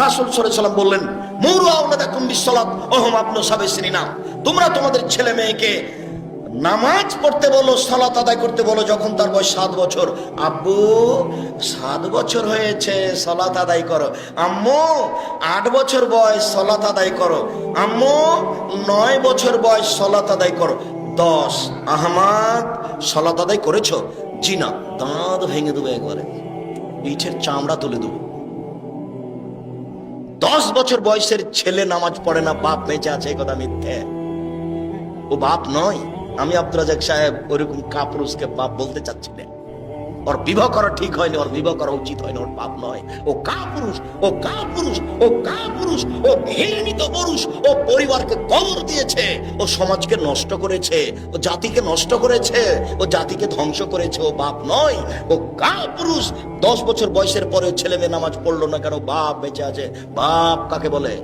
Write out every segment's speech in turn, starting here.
রাসূল সাল্লাল্লাহু আলাইহি ওয়াসাল্লাম বললেন, মুরু আওলাদাকুম বিসসালাত ওয়া হুম আবনাউ সাবঈ সিনিনা, তোমরা তোমাদের ছেলে মেয়েকে নামাজ পড়তে বলো, সালাত আদায় করতে বলো যখন তার বয়স 7 বছর। আব্বু 7 বছর হয়েছে, সালাত আদায় করো। আম্মু 8 বছর বয়স, সালাত আদায় করো। আম্মু 9 বছর বয়স, সালাত আদায় করো। 10, আহমদ সালাত আদায় করেছো? জি না। দাঁত ভেঙে দেবো একবারে, পিঠের চামড়া তুলে দেবো। 10 বছর বয়সের ছেলে নামাজ পড়ে না, বাপ বেঁচে আছে, কথা মিথ্যে। ও বাপ নয়। আমি আব্দুর রাজ্জাক সাহেব ওরকম কাপুরুষকে বাপ বলতে চাচ্ছি না। ওর বিবাহ করা ঠিক হয়নি, ওর বিবাহ করা উচিত হয়নি, ওর বাপ নয়। ও কাপুরুষ, ও কাপুরুষ, ও কাপুরুষ, ও ঘৃণিত পুরুষ। ও পরিবারকে কবর দিয়েছে, ও সমাজকে নষ্ট করেছে, ও জাতিকে নষ্ট করেছে, ও জাতিকে ধ্বংস করেছে। ও বাপ নয়, ও কাপুরুষ। 10 বছর বয়সের পরে ছেলে মেয়ে নামাজ পড়লো না কেন? বাপ বেঁচে আছে। বাপ কাকে বলে?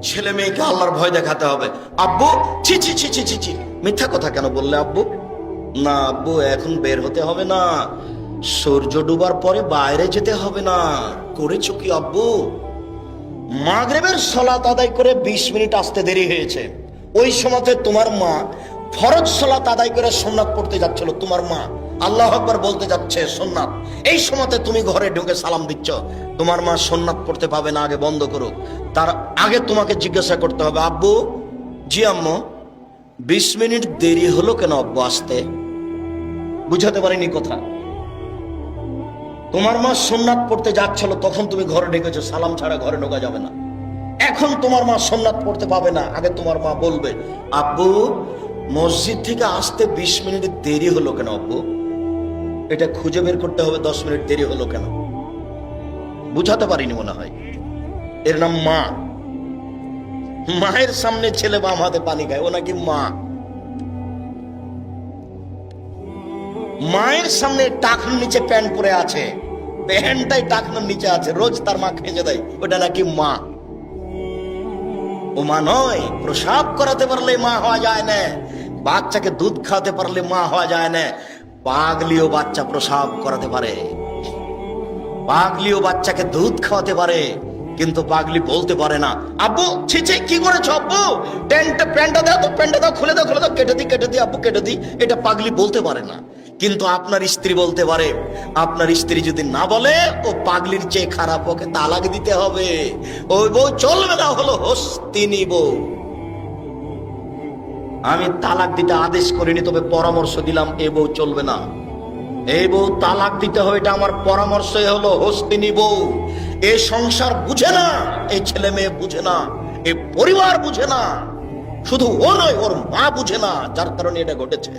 ছেলে মেয়েকে আল্লাহর ভয় দেখাতে হবে। আব্বু ছি ছি ছি ছি ছি ছি, মিথ্যা কথা কেন বললে আব্বু? না আব্বু, এখন বের হতে হবে না, সূর্য ডুবার পরে বাইরে যেতে হবে না। করেছো কি আব্বু? মাগরিবের সালাত আদায় করে 20 মিনিট আসতে দেরি হয়েছে। ওই সময়তে তোমার মা ফরজ সালাত আদায় করে সুন্নাত পড়তে যাচ্ছিল। তোমার মা আল্লাহু আকবার বলতে যাচ্ছে, সুন্নাত। এই সময়তে তুমি ঘরে ঢুকে সালাম দিচ্ছ। তোমার মা সুন্নাত পড়তে পাবে না, আগে বন্ধ করো। তার আগে তোমাকে জিজ্ঞাসা করতে হবে, আব্বু? জি আম্মু। 20 মিনিট দেরি হলো কেন আব্বু আসতে? বুঝাতে পারিনি কথা। তোমার মা সুন্নাত পড়তে যাচ্ছিল, তখন তুমি ঘরে ঢুকেছো, সালাম ছাড়া ঘরে ঢোকা যাবে না। এখন তোমার মা সুন্নাত পড়তে পাবে না, আগে তোমার মা বলবে, আব্বু মসজিদ থেকে আসতে 20 মিনিট দেরি হলো কেন আব্বু? এটা খুঁজে বের করতে হবে 10 মিনিট দেরি হলো কেন। বুঝাতে পারিনি মনে হয়। এর নাম মা। মায়ের সামনে ছেলে বাম হাতে পানি খায়, ও নাকি মা। মায়ের সামনে টাকনুর নিচে প্যান্ট পরে আছে, প্যান্টটাই টাকনুর নিচে আছে, রোজ তার মা খেঁজে দেয়, ওটা নাকি মা। ও মা নয়। প্রসাব করাতে পারলে মা হওয়া যায় না, বাচ্চাকে দুধ খাওয়াতে পারলে মা হওয়া যায় না। পাগলিও বাচ্চা প্রসাব করাতে পারে, পাগলিও বাচ্চাকে দুধ খাওয়াতে পারে, কিন্তু পাগলি বলতে পারে না, আব্বু ছি ছি কি করেছো আব্বু? প্যান্টটা দাও তো, প্যান্টটা দাও, খুলে দাও, খুলে দাও, কেটে দি আব্বু, কেটে দি। এটা পাগলি বলতে পারে না, কিন্তু আপনার স্ত্রী বলতে পারে। আপনার স্ত্রী যদি না বলে, ও পাগলির চেয়ে খারাপ, ওকে তালাক দিতে হবে। ওই বউ চলবে না, হলো হস্তিনী বউ। আমি তালাক দিতে আদেশ করিনি, তবে পরামর্শ দিলাম, এ বউ চলবে না। এই বউ তালাক দিতে হবে, এটা আমার পরামর্শ। হলো হস্তিনী বউ। এ সংসার বুঝে না, এই ছেলে মেয়ে বুঝে না, এ পরিবার বুঝে না। শুধু ও নয়, ওর মা বুঝে না, যার কারণে এটা ঘটেছে।